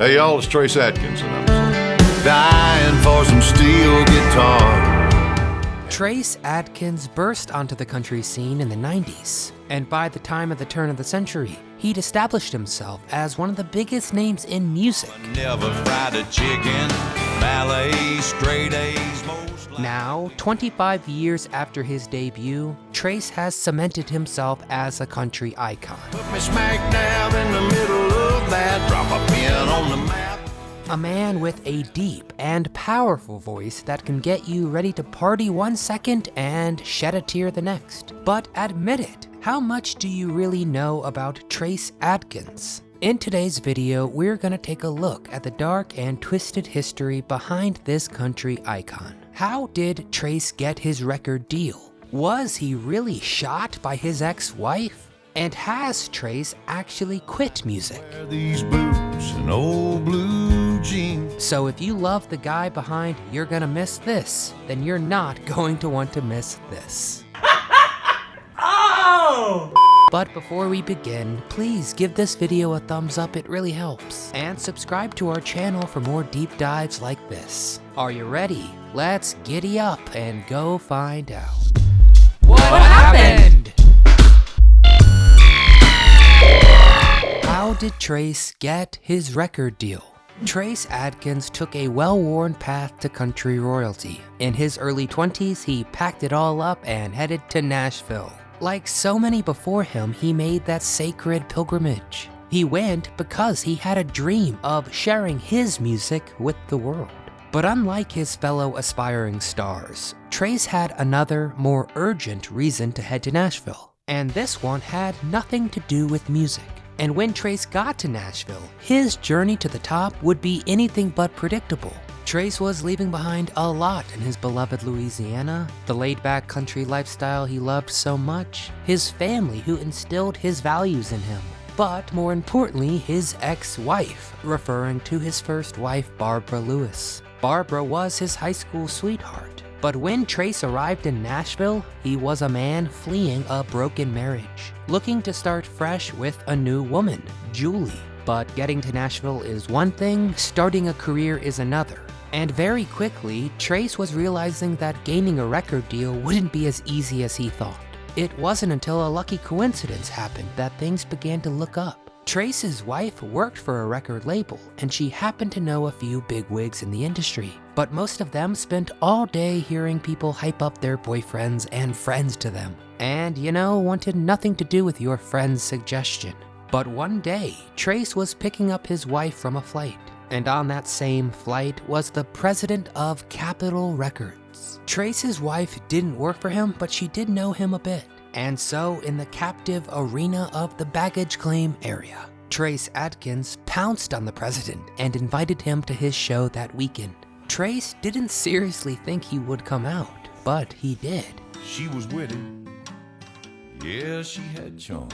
Hey y'all, it's Trace Adkins and I'm dying for some steel guitar. Trace Adkins burst onto the country scene in the 90s, and by the time of the turn of the century, he'd established himself as one of the biggest names in music. Never fried a chicken, ballet, straight A's, most like... Now, 25 years after his debut, Trace has cemented himself as a country icon. Put me smack dab in the middle of that, drop a pin on the map. A man with a deep and powerful voice that can get you ready to party one second and shed a tear the next. But admit it, how much do you really know about Trace Adkins? In today's video, we're gonna take a look at the dark and twisted history behind this country icon. How did Trace get his record deal? Was he really shot by his ex-wife? And has Trace actually quit music? Wear these boots and old blue jeans. So if you love the guy behind You're Gonna Miss This, then you're not going to want to miss this. Oh! But before we begin, please give this video a thumbs up, it really helps. And subscribe to our channel for more deep dives like this. Are you ready? Let's giddy up and go find out. What happened? How did Trace get his record deal? Trace Adkins took a well-worn path to country royalty. In his early 20s, he packed it all up and headed to Nashville. Like so many before him, he made that sacred pilgrimage. He went because he had a dream of sharing his music with the world. But unlike his fellow aspiring stars, Trace had another, more urgent reason to head to Nashville. And this one had nothing to do with music. And when Trace got to Nashville, his journey to the top would be anything but predictable. Trace was leaving behind a lot in his beloved Louisiana, the laid-back country lifestyle he loved so much, his family who instilled his values in him, but more importantly, his ex-wife, referring to his first wife, Barbara Lewis. Barbara was his high school sweetheart. But when Trace arrived in Nashville, he was a man fleeing a broken marriage, looking to start fresh with a new woman, Julie. But getting to Nashville is one thing, starting a career is another. And very quickly, Trace was realizing that gaining a record deal wouldn't be as easy as he thought. It wasn't until a lucky coincidence happened that things began to look up. Trace's wife worked for a record label, and she happened to know a few bigwigs in the industry. But most of them spent all day hearing people hype up their boyfriends and friends to them. And, wanted nothing to do with your friend's suggestion. But one day, Trace was picking up his wife from a flight. And on that same flight was the president of Capitol Records. Trace's wife didn't work for him, but she did know him a bit. And so, in the captive arena of the baggage claim area, Trace Adkins pounced on the president and invited him to his show that weekend. Trace didn't seriously think he would come out, but he did. She was witty. Yeah, she had charm.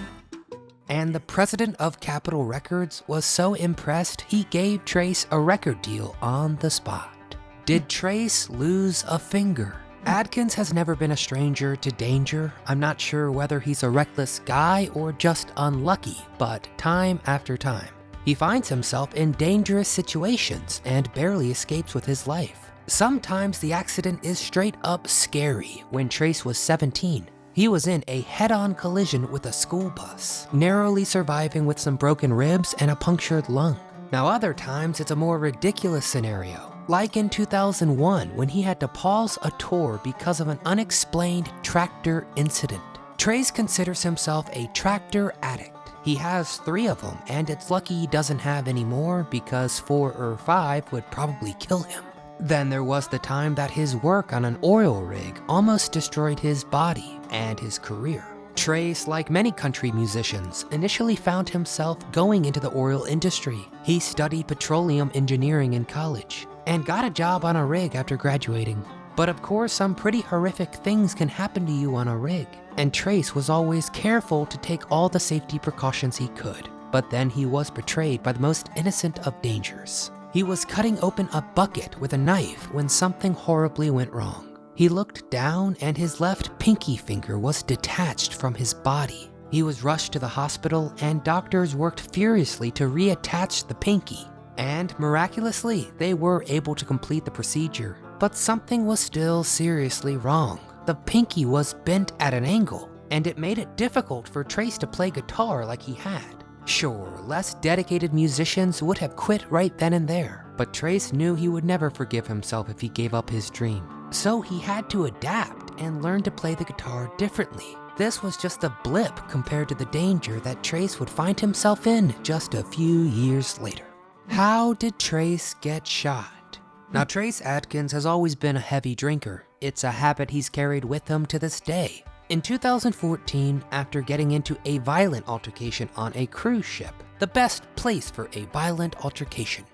And the president of Capitol Records was so impressed, he gave Trace a record deal on the spot. Did Trace lose a finger? Adkins has never been a stranger to danger. I'm not sure whether he's a reckless guy or just unlucky, but time after time, he finds himself in dangerous situations and barely escapes with his life. Sometimes the accident is straight up scary. When Trace was 17, he was in a head-on collision with a school bus, narrowly surviving with some broken ribs and a punctured lung. Now other times it's a more ridiculous scenario, like in 2001 when he had to pause a tour because of an unexplained tractor incident. Trace considers himself a tractor addict. He has 3 of them, and it's lucky he doesn't have any more because 4 or 5 would probably kill him. Then there was the time that his work on an oil rig almost destroyed his body and his career. Trace, like many country musicians, initially found himself going into the oil industry. He studied petroleum engineering in college and got a job on a rig after graduating. But of course, some pretty horrific things can happen to you on a rig, and Trace was always careful to take all the safety precautions he could. But then he was betrayed by the most innocent of dangers. He was cutting open a bucket with a knife when something horribly went wrong. He looked down and his left pinky finger was detached from his body. He was rushed to the hospital and doctors worked furiously to reattach the pinky. And miraculously, they were able to complete the procedure. But something was still seriously wrong. The pinky was bent at an angle, and it made it difficult for Trace to play guitar like he had. Sure, less dedicated musicians would have quit right then and there, but Trace knew he would never forgive himself if he gave up his dream. So he had to adapt and learn to play the guitar differently. This was just a blip compared to the danger that Trace would find himself in just a few years later. How did Trace get shot? Now, Trace Adkins has always been a heavy drinker. It's a habit he's carried with him to this day. In 2014, after getting into a violent altercation on a cruise ship, the best place for a violent altercation,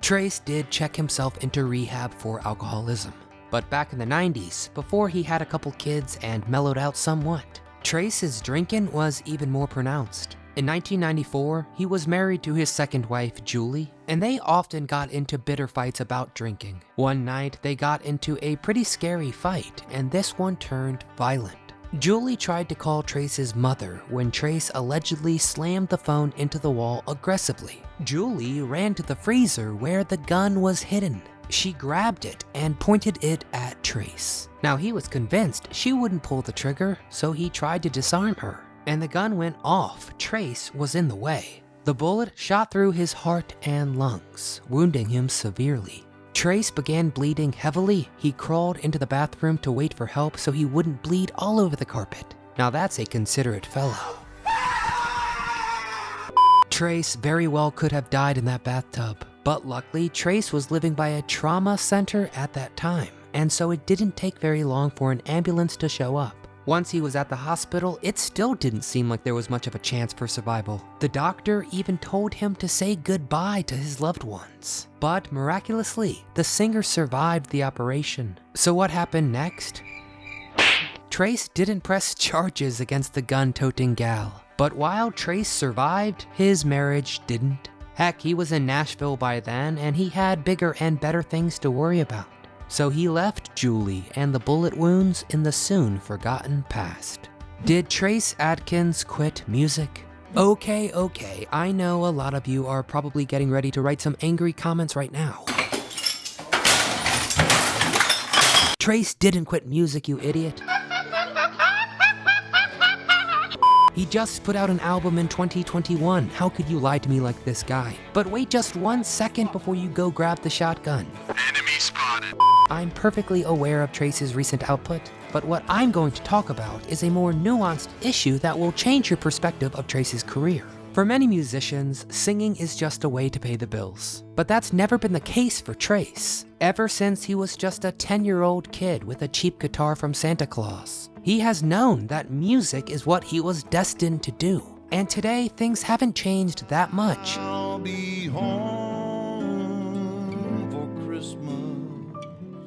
Trace did check himself into rehab for alcoholism. But back in the 90s, before he had a couple kids and mellowed out somewhat, Trace's drinking was even more pronounced. In 1994, he was married to his second wife, Julie, and they often got into bitter fights about drinking. One night, they got into a pretty scary fight, and this one turned violent. Julie tried to call Trace's mother when Trace allegedly slammed the phone into the wall aggressively. Julie ran to the freezer where the gun was hidden. She grabbed it and pointed it at Trace. Now, he was convinced she wouldn't pull the trigger, so he tried to disarm her. And the gun went off. Trace was in the way. The bullet shot through his heart and lungs, wounding him severely. Trace began bleeding heavily. He crawled into the bathroom to wait for help so he wouldn't bleed all over the carpet. Now that's a considerate fellow. Trace very well could have died in that bathtub, but luckily Trace was living by a trauma center at that time, and so it didn't take very long for an ambulance to show up. Once he was at the hospital, it still didn't seem like there was much of a chance for survival. The doctor even told him to say goodbye to his loved ones. But miraculously, the singer survived the operation. So what happened next? Trace didn't press charges against the gun-toting gal. But while Trace survived, his marriage didn't. Heck, he was in Nashville by then, and he had bigger and better things to worry about. So he left Julie and the bullet wounds in the soon-forgotten past. Did Trace Adkins quit music? Okay, I know a lot of you are probably getting ready to write some angry comments right now. Trace didn't quit music, you idiot. He just put out an album in 2021. How could you lie to me like this guy? But wait just 1 second before you go grab the shotgun. Enemy spotted. I'm perfectly aware of Trace's recent output, but what I'm going to talk about is a more nuanced issue that will change your perspective of Trace's career. For many musicians, singing is just a way to pay the bills. But that's never been the case for Trace. Ever since he was just a 10-year-old kid with a cheap guitar from Santa Claus, he has known that music is what he was destined to do. And today, things haven't changed that much. I'll be home for Christmas.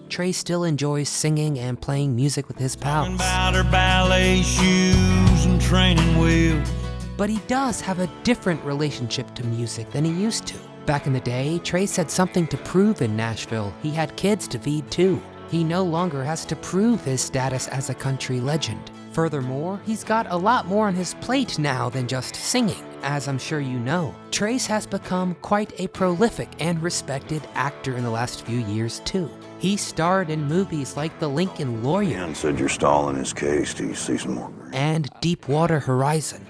Trace still enjoys singing and playing music with his pals. About her ballet shoes and training wheels. But he does have a different relationship to music than he used to. Back in the day, Trace had something to prove in Nashville. He had kids to feed too. He no longer has to prove his status as a country legend. Furthermore, he's got a lot more on his plate now than just singing. As I'm sure you know, Trace has become quite a prolific and respected actor in the last few years too. He starred in movies like The Lincoln Lawyer Dan said you're stalling his case till you see some more. and Deepwater Horizon.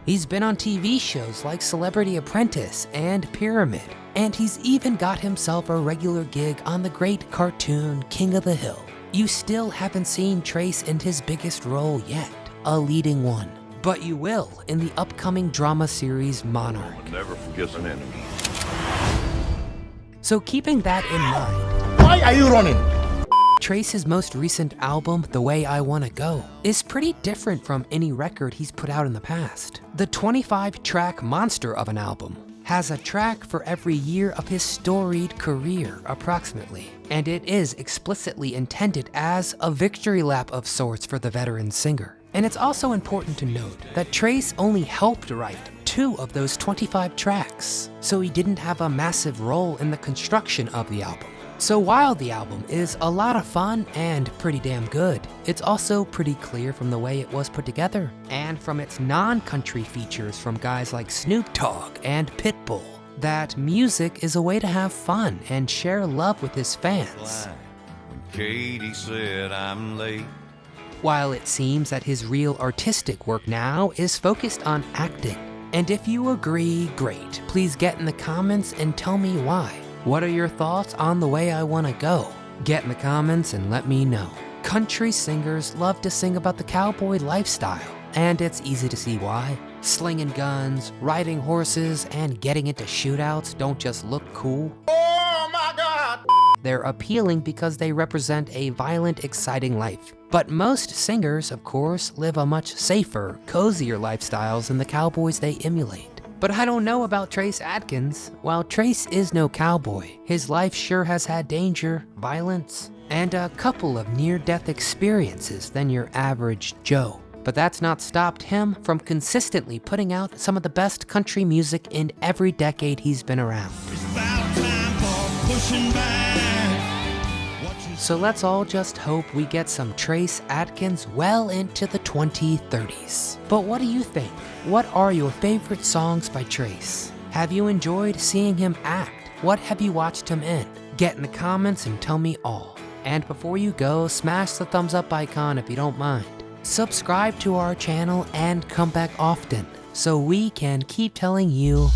He's been on TV shows like Celebrity Apprentice and Pyramid, and he's even got himself a regular gig on the great cartoon King of the Hill. You still haven't seen Trace in his biggest role yet, a leading one, but you will in the upcoming drama series Monarch. Never forgets an enemy. So keeping that in mind, Why are you running? Trace's most recent album, The Way I Wanna Go, is pretty different from any record he's put out in the past. The 25-track monster of an album has a track for every year of his storied career, approximately, and it is explicitly intended as a victory lap of sorts for the veteran singer. And it's also important to note that Trace only helped write 2 of those 25 tracks, so he didn't have a massive role in the construction of the album. So while the album is a lot of fun and pretty damn good, it's also pretty clear from the way it was put together and from its non-country features from guys like Snoop Dogg and Pitbull that music is a way to have fun and share love with his fans. When Katie said I'm late. While it seems that his real artistic work now is focused on acting. And if you agree, great. Please get in the comments and tell me why. What are your thoughts on the way I wanna go? Get in the comments and let me know. Country singers love to sing about the cowboy lifestyle, and it's easy to see why. Slinging guns, riding horses, and getting into shootouts don't just look cool. Oh my God! They're appealing because they represent a violent, exciting life. But most singers, of course, live a much safer, cozier lifestyles than the cowboys they emulate. But I don't know about Trace Adkins. While Trace is no cowboy, his life sure has had danger, violence, and a couple of near-death experiences than your average Joe. But that's not stopped him from consistently putting out some of the best country music in every decade he's been around. It's about time for pushing back. So let's all just hope we get some Trace Adkins well into the 2030s. But what do you think? What are your favorite songs by Trace? Have you enjoyed seeing him act? What have you watched him in? Get in the comments and tell me all. And before you go, smash the thumbs up icon if you don't mind. Subscribe to our channel and come back often so we can keep telling you